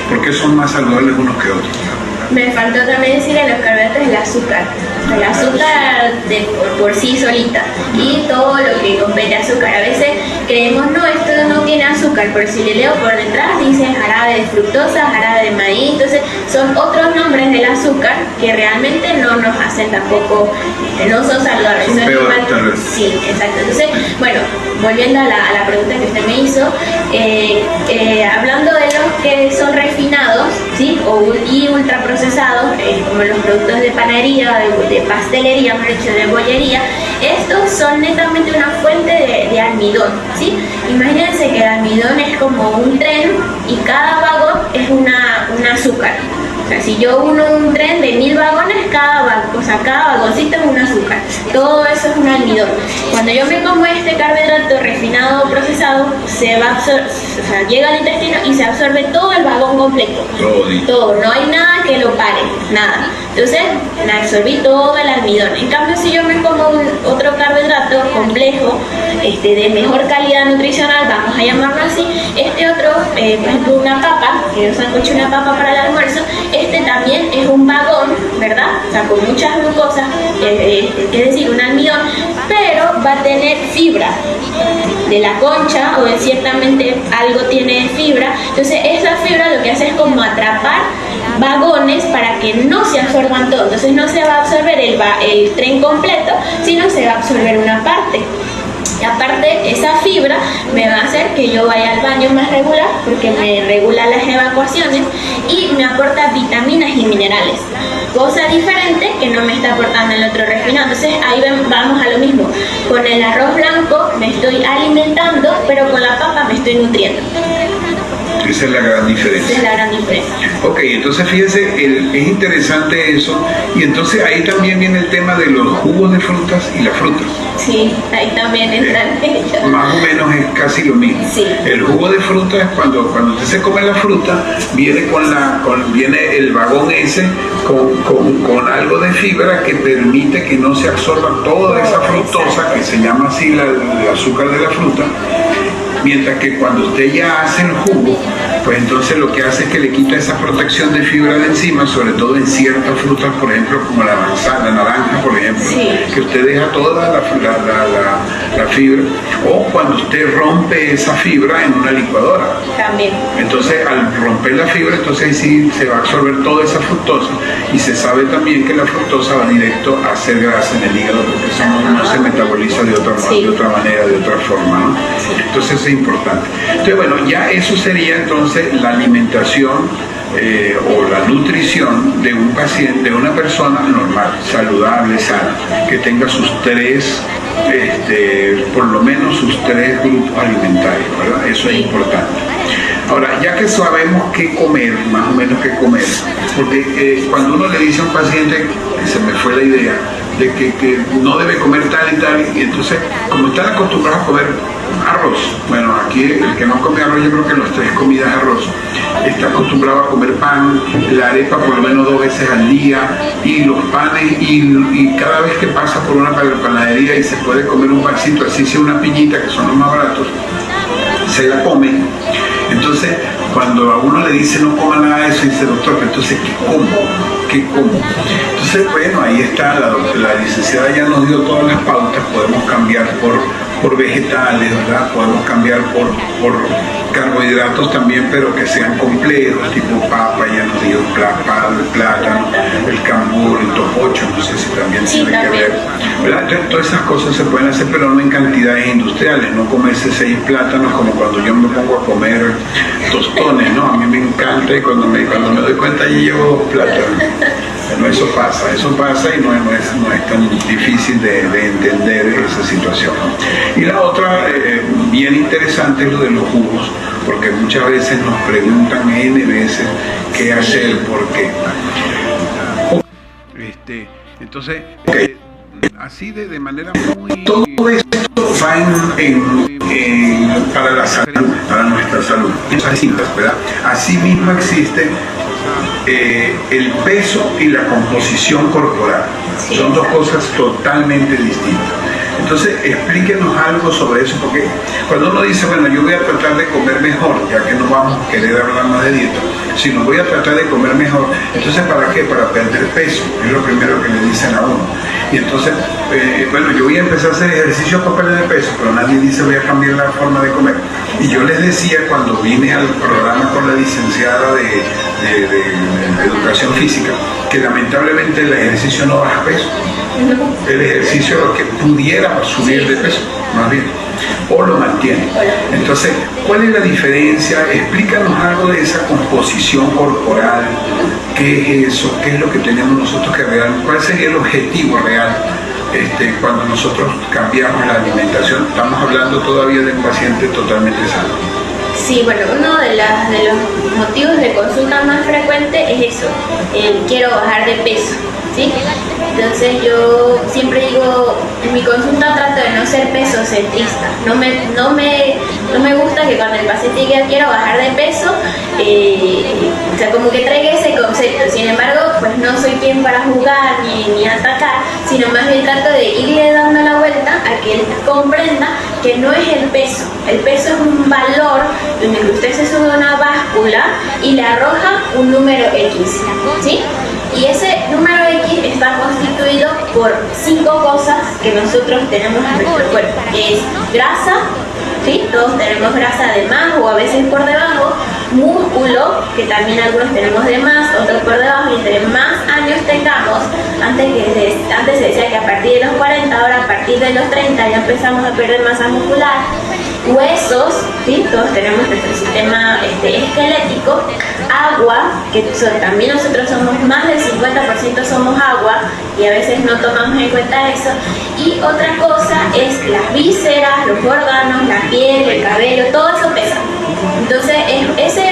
por qué son más saludables unos que otros? Me faltó también decir en los carbohidratos el azúcar. El azúcar por sí solita y todo lo que compete azúcar. A veces creemos, no, esto no tiene azúcar, pero si le leo por detrás dice jarabe de fructosa, jarabe de maíz. Entonces son otros nombres del azúcar que realmente no nos hacen tampoco, no son saludables. Son peores, tal vez. Sí, exacto. Entonces, bueno, volviendo a la pregunta que usted me hizo, hablando de los que son refinados, ¿sí? Y ultraprocesados, como los productos de panadería, de pastelería, mejor dicho, de bollería, estos son netamente una fuente de almidón, ¿sí? Imagínense que el almidón es como un tren y cada vagón es un azúcar. O sea, si yo uno un tren de 1000 vagones, cada vagoncito es un azúcar. Todo eso es un almidón. Cuando yo me como este carbohidrato refinado o procesado, se va a llega al intestino y se absorbe todo el vagón completo. Todo. No hay nada que lo pare, nada. Entonces me absorbí todo el almidón. En cambio, si yo me como otro carbohidrato complejo, de mejor calidad nutricional, vamos a llamarlo así, este otro, por ejemplo, una papa, que yo sancocho una papa para el almuerzo, también es un vagón, ¿verdad? O sea, con muchas glucosas, es decir, un almidón, pero va a tener fibra de la concha, o ciertamente algo tiene fibra. Entonces esa fibra lo que hace es como atrapar vagones para que no se absorban todo. Entonces no se va a absorber el tren completo, sino se va a absorber una parte. Y aparte, esa fibra me va a hacer que yo vaya al baño más regular, porque me regula las evacuaciones y me aporta vitaminas y minerales, cosa diferente que no me está aportando el otro refinado. Entonces ahí vamos a lo mismo, con el arroz blanco me estoy alimentando, pero con la papa me estoy nutriendo. Esa es la gran diferencia. Esa es la gran diferencia. Ok, entonces fíjense, es interesante eso. Y entonces ahí también viene el tema de los jugos de frutas y las frutas. Sí, ahí también entran ellos. Más o menos es casi lo mismo. Sí. El jugo de fruta es cuando usted se come la fruta, viene viene el vagón ese con algo de fibra que permite que no se absorba toda esa fructosa, que se llama así el azúcar de la fruta. Mientras que cuando usted ya hace el jugo, pues entonces lo que hace es que le quita esa protección de fibra de encima, sobre todo en ciertas frutas, por ejemplo, como la manzana, la naranja, por ejemplo, sí, que usted deja toda la fibra, o cuando usted rompe esa fibra en una licuadora. También. Entonces, al romper la fibra, entonces ahí sí se va a absorber toda esa fructosa, y se sabe también que la fructosa va directo a hacer grasa en el hígado, porque eso no se metaboliza de otra manera, de otra forma, ¿no? Sí. Entonces es importante. Entonces, bueno, ya eso sería entonces la alimentación o la nutrición de un paciente, de una persona normal, saludable, sana, que tenga sus tres, por lo menos sus tres grupos alimentarios, ¿verdad? Eso es importante. Ahora, ya que sabemos qué comer, más o menos qué comer, porque cuando uno le dice a un paciente, se me fue la idea, de que no debe comer tal y tal, y entonces, como están acostumbrados a comer arroz, bueno, aquí el que no come arroz, yo creo que las 3 comidas arroz, está acostumbrado a comer pan, la arepa por lo menos 2 veces al día, y los panes, y cada vez que pasa por una panadería y se puede comer un pancito, así sea una piñita, que son los más baratos, se la come. Entonces, cuando a uno le dice no coma nada de eso, dice, doctor, entonces, ¿qué como? Entonces, bueno, ahí está, la licenciada ya nos dio todas las pautas, podemos cambiar por vegetales, ¿verdad? Podemos cambiar por carbohidratos también, pero que sean complejos, tipo papa, ya nos dio el plátano, el cambur, el topocho, no sé si también tiene que ver, ¿verdad? Entonces, todas esas cosas se pueden hacer, pero no en cantidades industriales, no comerse 6 plátanos como cuando yo me pongo a comer tostones, ¿no? A mí me encanta, y cuando me doy cuenta ya llevo 2 plátanos. Bueno, eso pasa y no es tan difícil de entender esa situación. Y la otra, bien interesante, es lo de los jugos, porque muchas veces nos preguntan N veces qué hacer, por qué. Entonces, así de manera muy... Todo esto va para la salud, para nuestra salud. ¿Verdad? Así mismo existe el peso y la composición corporal. Sí. Son 2 cosas totalmente distintas. Entonces, explíquenos algo sobre eso, porque cuando uno dice, bueno, yo voy a tratar de comer mejor, ya que no vamos a querer hablar más de dieta, sino voy a tratar de comer mejor, entonces, ¿para qué? Para perder peso, es lo primero que le dicen a uno. Y entonces, bueno, yo voy a empezar a hacer ejercicio para perder peso, pero nadie dice voy a cambiar la forma de comer. Y yo les decía cuando vine al programa con la licenciada de educación física, que lamentablemente el ejercicio no baja peso. El ejercicio lo que pudiera subir de peso, más bien, o lo mantiene. Entonces, ¿cuál es la diferencia? Explícanos algo de esa composición corporal. ¿Qué es eso? ¿Qué es lo que tenemos nosotros que ver? ¿Cuál sería el objetivo real cuando nosotros cambiamos la alimentación? Estamos hablando todavía de un paciente totalmente sano. Sí, bueno, uno de los motivos de consulta más frecuente es eso, quiero bajar de peso, ¿sí? Entonces yo siempre digo, en mi consulta trato de no ser peso centrista, no me No me gusta que cuando el paciente diga quiero bajar de peso, o sea, como que traiga ese concepto. Sin embargo, pues no soy quien para juzgar ni atacar, sino más bien trato de irle dando la vuelta a que él comprenda que no es el peso. El peso es un valor en el que usted se sube a una báscula y le arroja un número X, ¿sí? Y ese número X está constituido por 5 cosas que nosotros tenemos en nuestro cuerpo, que es grasa, ¿sí? Todos tenemos grasa de más o a veces por debajo, músculo, que también algunos tenemos de más, otros por debajo, y entre más años tengamos, antes se decía que a partir de los 40, ahora a partir de los 30 ya empezamos a perder masa muscular, huesos, ¿sí? Todos tenemos nuestro sistema esquelético, agua, que también nosotros somos más del 50% somos agua y a veces no tomamos en cuenta eso, y otra cosa es las vísceras, los órganos, la piel, el cabello, todo eso pesa. Entonces ese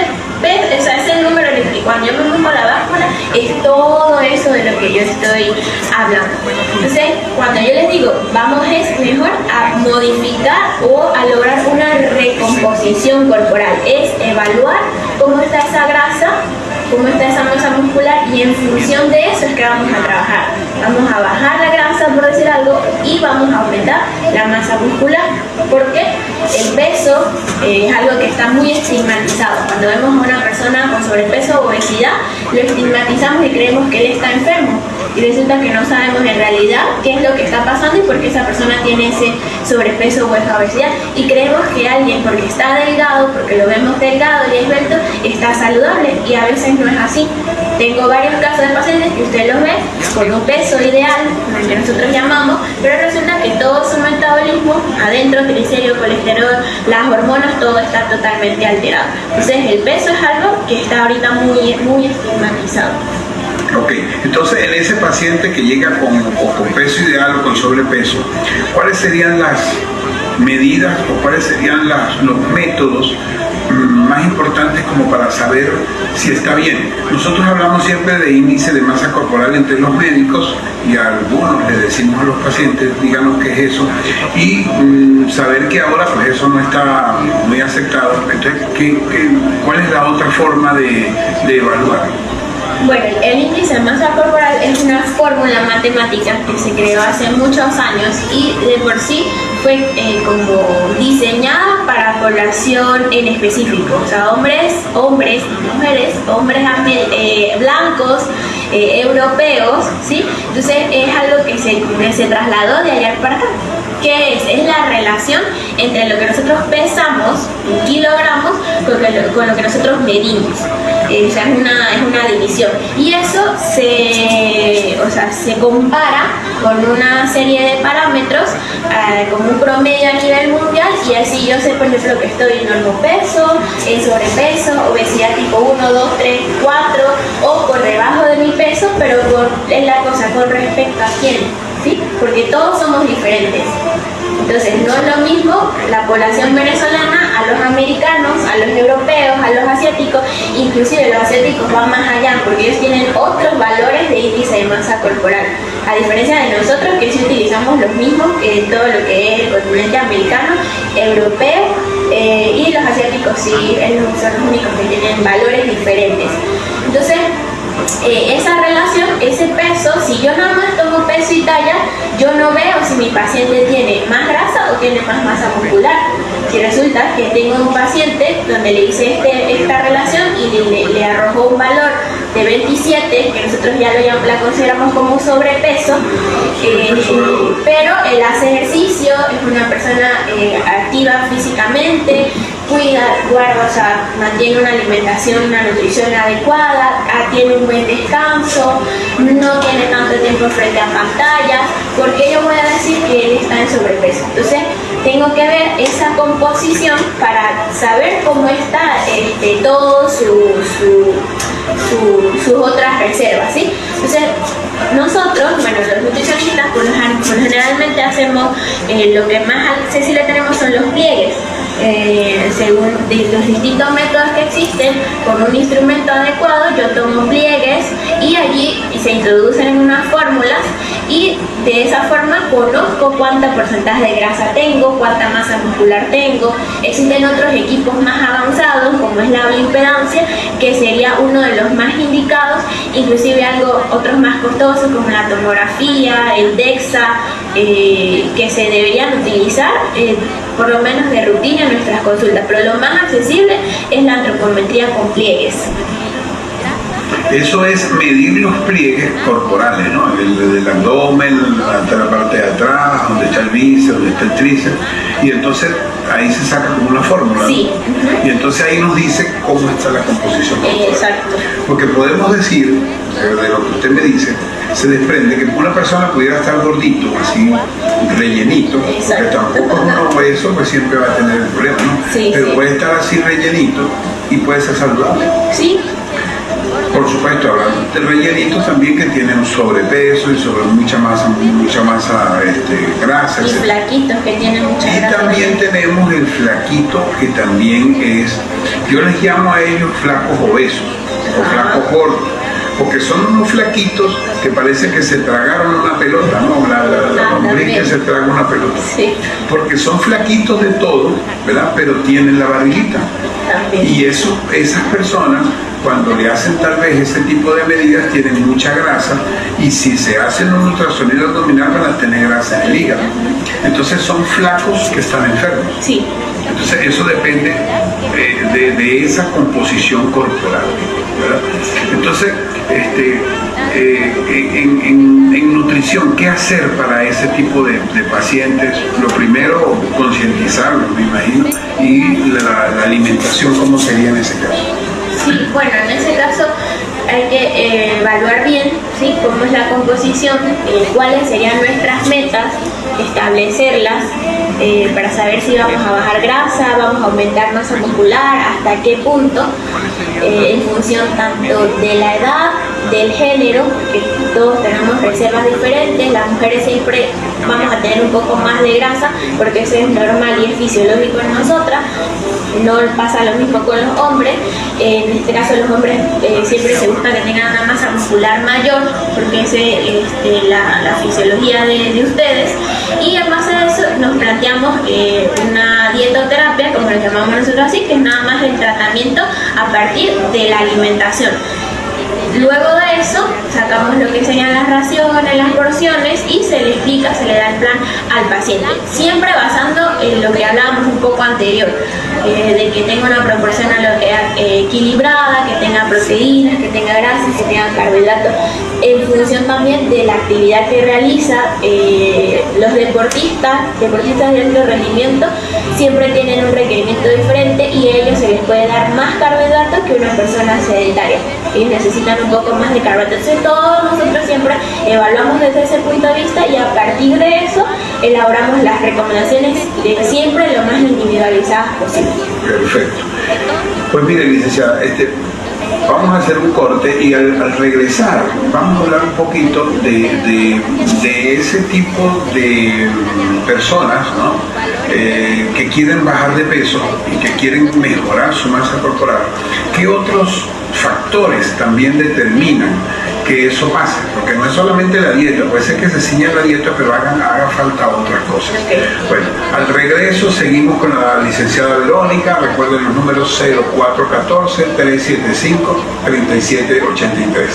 número en el que cuando yo me pongo la báscula es todo eso de lo que yo estoy hablando. Entonces cuando yo les digo vamos es mejor a modificar o a lograr una recomposición corporal, es evaluar cómo está esa grasa, cómo está esa masa muscular, y en función de eso es que vamos a trabajar. Vamos a bajar la grasa, por decir algo, y vamos a aumentar la masa muscular, porque el peso es algo que está muy estigmatizado. Cuando vemos a una persona con sobrepeso o obesidad, lo estigmatizamos y creemos que él está enfermo, y resulta que no sabemos en realidad qué es lo que está pasando y por qué esa persona tiene ese sobrepeso o esa obesidad, y creemos que alguien porque está delgado, porque lo vemos delgado y esbelto, está saludable, y a veces no es así. Tengo varios casos de pacientes que usted los ve con un peso ideal, el que nosotros llamamos, pero resulta que todo su metabolismo, adentro, triglicéridos, colesterol, las hormonas, todo está totalmente alterado. Entonces el peso es algo que está ahorita muy, muy estigmatizado. Ok, entonces en ese paciente que llega con peso ideal o con sobrepeso, ¿cuáles serían las medidas o cuáles serían los métodos más importantes como para saber si está bien? Nosotros hablamos siempre de índice de masa corporal entre los médicos, y a algunos les decimos a los pacientes, díganos qué es eso, y saber que ahora pues eso no está muy aceptado. Entonces, ¿cuál es la otra forma de evaluar? Bueno, el índice de masa corporal es una fórmula matemática que se creó hace muchos años y de por sí fue como diseñada para población en específico, o sea, hombres y mujeres, hombres blancos, europeos, ¿sí? Entonces es algo que se trasladó de allá para acá. ¿Qué es? Es la relación entre lo que nosotros pesamos en kilogramos con lo que nosotros medimos. O sea, es una división. Y eso se compara con una serie de parámetros, como un promedio a nivel mundial, y así yo sé, por ejemplo, que estoy en normopeso, en sobrepeso, obesidad tipo 1, 2, 3, 4, o por debajo de mi peso, pero es la cosa con respecto a quién, ¿sí? Porque todos somos diferentes. Entonces no es lo mismo la población venezolana a los americanos, a los europeos, a los asiáticos, inclusive los asiáticos van más allá porque ellos tienen otros valores de índice de masa corporal, a diferencia de nosotros que sí utilizamos los mismos que todo lo que es el continente americano, europeo, y los asiáticos sí son los únicos que tienen valores diferentes. Entonces esa relación, ese peso, si yo nada más tomo peso y talla, yo no veo si mi paciente tiene más grasa o tiene más masa muscular. Si resulta que tengo un paciente donde le hice esta relación y le arrojó un valor de 27, que nosotros ya la consideramos como sobrepeso, pero él hace ejercicio, es una persona activa físicamente, guarda, o sea, mantiene una alimentación, una nutrición adecuada, tiene un buen descanso, no tiene tanto tiempo frente a pantallas, porque yo voy a decir que él está en sobrepeso. Entonces tengo que ver esa composición para saber cómo está todo sus otras reservas, ¿sí? Entonces nosotros, bueno, los nutricionistas generalmente hacemos lo que más accesible tenemos son los pliegues. Según los distintos métodos que existen, con un instrumento adecuado yo tomo pliegues y allí se introducen en unas fórmulas y de esa forma conozco cuánto porcentaje de grasa tengo, cuánta masa muscular tengo. Existen otros equipos más avanzados como es la bioimpedancia, que sería uno de los más indicados, inclusive otros más costosos como la tomografía, el DEXA, que se deberían utilizar por lo menos de rutina en nuestras consultas, pero lo más accesible es la antropometría con pliegues. Eso es medir los pliegues corporales, ¿no? El del abdomen, hasta la parte de atrás, donde está el bíceps, donde está el tríceps, y entonces ahí se saca como una fórmula, sí. ¿no? Y entonces ahí nos dice cómo está la composición corporal. Exacto. Porque podemos decir, de lo que usted me dice, se desprende que una persona pudiera estar gordito, así, rellenito, porque tampoco uno obeso, pues siempre va a tener el problema, ¿no? Sí, pero sí. puede estar así rellenito y puede ser saludable. Sí. Por supuesto, hablando de rellenitos también que tienen sobrepeso y mucha masa grasa. Y etc. flaquitos que tienen mucha grasa. Y también tenemos el flaquito, que también es, yo les llamo a ellos flacos obesos o flacos gordos, porque son unos flaquitos que parece que se tragaron una pelota, ¿no? La lombriz que se traga una pelota. Sí. Porque son flaquitos de todo, ¿verdad? Pero tienen la barriguita. También. Y esas personas, cuando le hacen tal vez ese tipo de medidas, tienen mucha grasa, y si se hacen un ultrasonido abdominal van a tener grasa en el hígado. Entonces son flacos que están enfermos. Sí. Entonces eso depende de esa composición corporal, ¿verdad? Entonces, en nutrición, ¿qué hacer para ese tipo de pacientes? Lo primero, concientizarlos, me imagino, y la alimentación, ¿cómo sería en ese caso? Sí, bueno, en ese caso hay que evaluar bien, ¿sí?, cómo es la composición, cuáles serían nuestras metas, establecerlas para saber si vamos a bajar grasa, vamos a aumentar masa muscular, hasta qué punto, en función tanto de la edad, del género, que todos tenemos reservas diferentes. Las mujeres siempre vamos a tener un poco más de grasa porque eso es normal y es fisiológico en nosotras. No pasa lo mismo con los hombres. En este caso los hombres siempre se busca que tengan una masa muscular mayor porque esa es la fisiología de ustedes. Y en base a eso nos planteamos una dietoterapia, como lo llamamos nosotros así, que es nada más el tratamiento a partir de la alimentación. Luego de eso sacamos lo que serían las raciones, las porciones, y se le explica, se le da el plan al paciente, siempre basando en lo que hablábamos un poco anterior, de que tenga una proporción equilibrada, que tenga proteínas, que tenga grasas, que tenga carbohidratos, en función también de la actividad que realiza. Los deportistas de alto rendimiento siempre tienen un requerimiento diferente, y a ellos se les puede dar más carbohidratos que una persona sedentaria. Ellos necesitan un poco más de carbohidratos. Entonces todos nosotros siempre evaluamos desde ese punto de vista, y a partir de eso elaboramos las recomendaciones siempre lo más individualizadas posible. Perfecto. Pues mire, licenciada, vamos a hacer un corte, y al regresar vamos a hablar un poquito de ese tipo de personas, ¿no? Que quieren bajar de peso y que quieren mejorar su masa corporal. ¿Qué otros factores también determinan que eso pase? Porque no es solamente la dieta, puede ser que se ciña la dieta, pero haga falta otras cosas. Bueno, al regreso seguimos con la licenciada Verónica. Recuerden los números 0414-375-3783.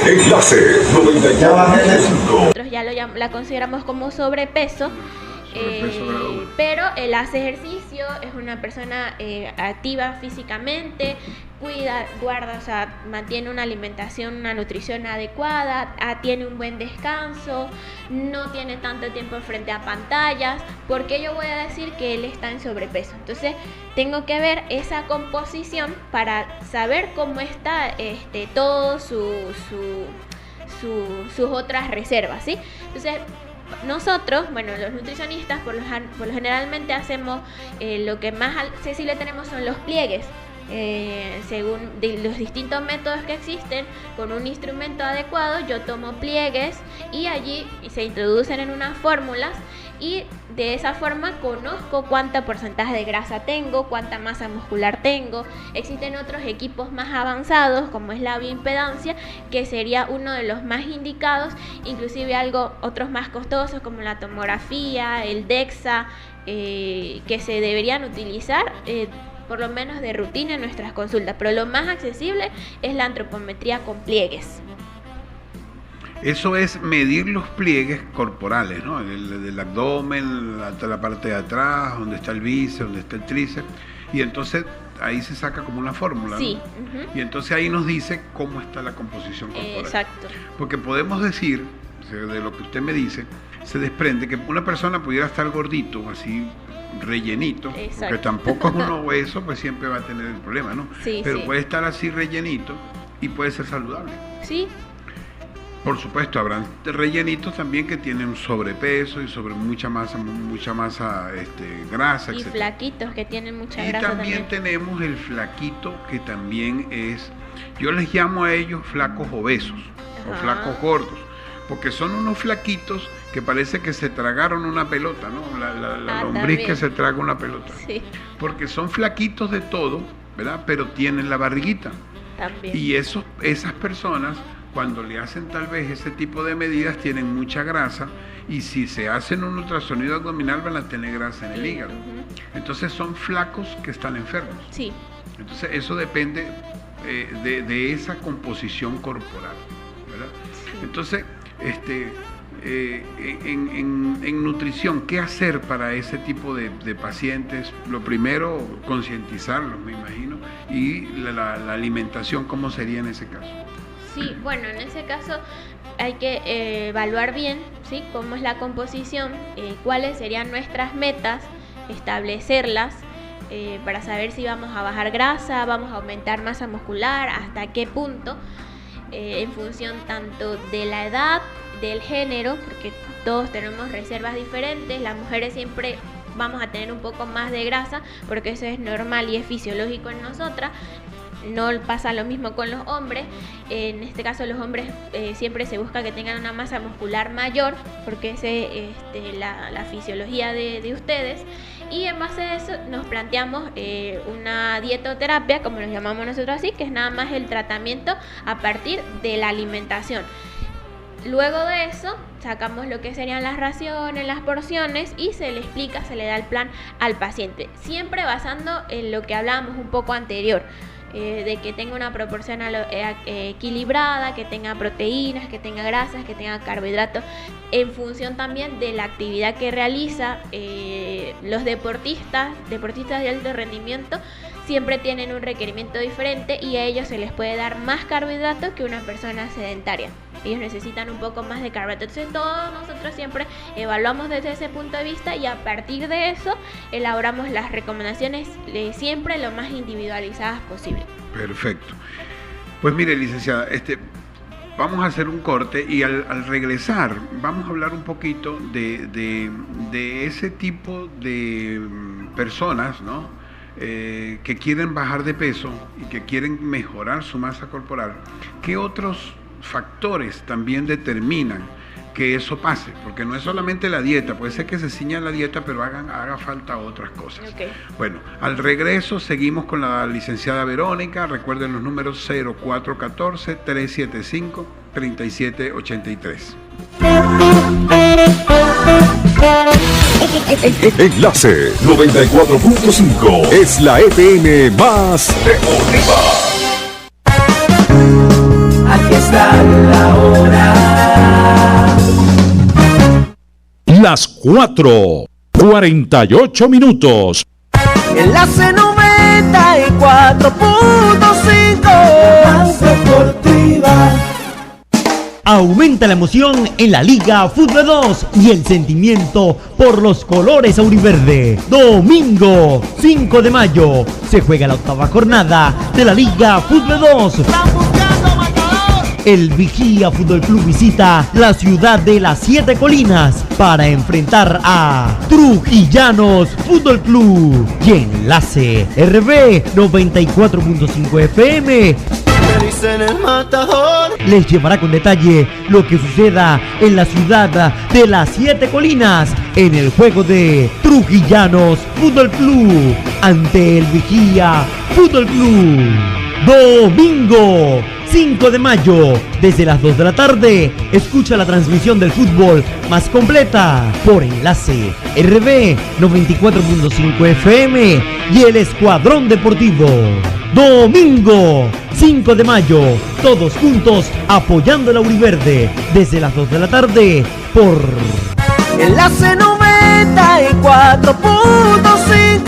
Enlace 99.5. Nosotros ya la consideramos como sobrepeso. Pero él hace ejercicio, es una persona activa físicamente, guarda, o sea, mantiene una alimentación, una nutrición adecuada, tiene un buen descanso, no tiene tanto tiempo frente a pantallas. Porque yo voy a decir que él está en sobrepeso? Entonces tengo que ver esa composición para saber cómo está todo sus otras reservas, ¿sí? Entonces nosotros, bueno, los nutricionistas por lo generalmente hacemos lo que más accesible tenemos son los pliegues. según los distintos métodos que existen, con un instrumento adecuado yo tomo pliegues y allí se introducen en unas fórmulas y de esa forma conozco cuánto porcentaje de grasa tengo, cuánta masa muscular tengo. Existen otros equipos más avanzados como es la bioimpedancia, que sería uno de los más indicados, inclusive otros más costosos como la tomografía, el DEXA, que se deberían utilizar por lo menos de rutina en nuestras consultas, pero lo más accesible es la antropometría con pliegues. Eso es medir los pliegues corporales, ¿no? Del abdomen, hasta la parte de atrás, donde está el bíceps, donde está el tríceps, y entonces ahí se saca como una fórmula, sí, ¿no? Y entonces ahí nos dice cómo está la composición corporal. Exacto. Porque podemos decir, de lo que usted me dice, se desprende que una persona pudiera estar gordito, así rellenito, exacto, porque tampoco es uno obeso, pues siempre va a tener el problema, ¿no? Sí, pero sí, puede estar así rellenito y puede ser saludable. Sí. Por supuesto, habrán rellenitos también que tienen sobrepeso y sobre mucha masa grasa, y etc. Flaquitos que tienen mucha y grasa también tenemos el flaquito, que también es, yo les llamo a ellos flacos obesos, o flacos gordos, porque son unos flaquitos que parece que se tragaron una pelota, ¿no? La lombriz también, que se traga una pelota. Sí. Porque son flaquitos de todo, ¿verdad? Pero tienen la barriguita. También. Y esas personas, cuando le hacen tal vez ese tipo de medidas, tienen mucha grasa, y si se hacen un ultrasonido abdominal van a tener grasa en el hígado. Entonces son flacos que están enfermos. Sí. Entonces eso depende de esa composición corporal, ¿verdad? Sí. Entonces, en nutrición, ¿qué hacer para ese tipo de pacientes? Lo primero, concientizarlos, me imagino, y la alimentación, ¿cómo sería en ese caso? Sí, bueno, en ese caso hay que evaluar bien, ¿sí?, cómo es la composición, cuáles serían nuestras metas, establecerlas para saber si vamos a bajar grasa, vamos a aumentar masa muscular, hasta qué punto, en función tanto de la edad, del género, porque todos tenemos reservas diferentes. Las mujeres siempre vamos a tener un poco más de grasa porque eso es normal y es fisiológico en nosotras. No pasa lo mismo con los hombres. En este caso los hombres siempre se busca que tengan una masa muscular mayor porque esa es la fisiología de ustedes. Y en base a eso nos planteamos una dietoterapia, como lo llamamos nosotros así, que es nada más el tratamiento a partir de la alimentación. Luego de eso sacamos lo que serían las raciones, las porciones, y se le explica, se le da el plan al paciente, siempre basando en lo que hablábamos un poco anterior, de que tenga una proporción equilibrada, que tenga proteínas, que tenga grasas, que tenga carbohidratos, en función también de la actividad que realiza. Los deportistas de alto rendimiento siempre tienen un requerimiento diferente y a ellos se les puede dar más carbohidratos que una persona sedentaria. Ellos necesitan un poco más de carbohidratos. Entonces todos nosotros siempre evaluamos desde ese punto de vista y a partir de eso elaboramos las recomendaciones siempre lo más individualizadas posible. Perfecto. Pues mire, licenciada, vamos a hacer un corte y al regresar vamos a hablar un poquito de ese tipo de personas, ¿no? Que quieren bajar de peso y que quieren mejorar su masa corporal. ¿Qué otros factores también determinan que eso pase? Porque no es solamente la dieta, puede ser que se ciña la dieta, pero haga falta otras cosas. Okay. Bueno, al regreso seguimos con la licenciada Verónica. Recuerden los números 0414-375-3783. Enlace 94.5 es la FM más deportiva. Aquí está la hora. Las 4:48. Enlace 94.5 más deportiva. Aumenta la emoción en la Liga Fútbol 2 y el sentimiento por los colores auriverde. Domingo 5 de mayo se juega la 8ª jornada de la Liga Fútbol 2. el Vigía Fútbol Club visita la ciudad de las 7 Colinas para enfrentar a Trujillanos Fútbol Club. Y Enlace RB 94.5 FM les llevará con detalle lo que suceda en la ciudad de las 7 Colinas en el juego de Trujillanos Fútbol Club ante el Vigía Fútbol Club. Domingo 5 de mayo, desde las 2 de la tarde, escucha la transmisión del fútbol más completa por Enlace RB 94.5 FM y el Escuadrón Deportivo. Domingo 5 de mayo, todos juntos apoyando el Auriverde, desde las 2 de la tarde por Enlace 94.5.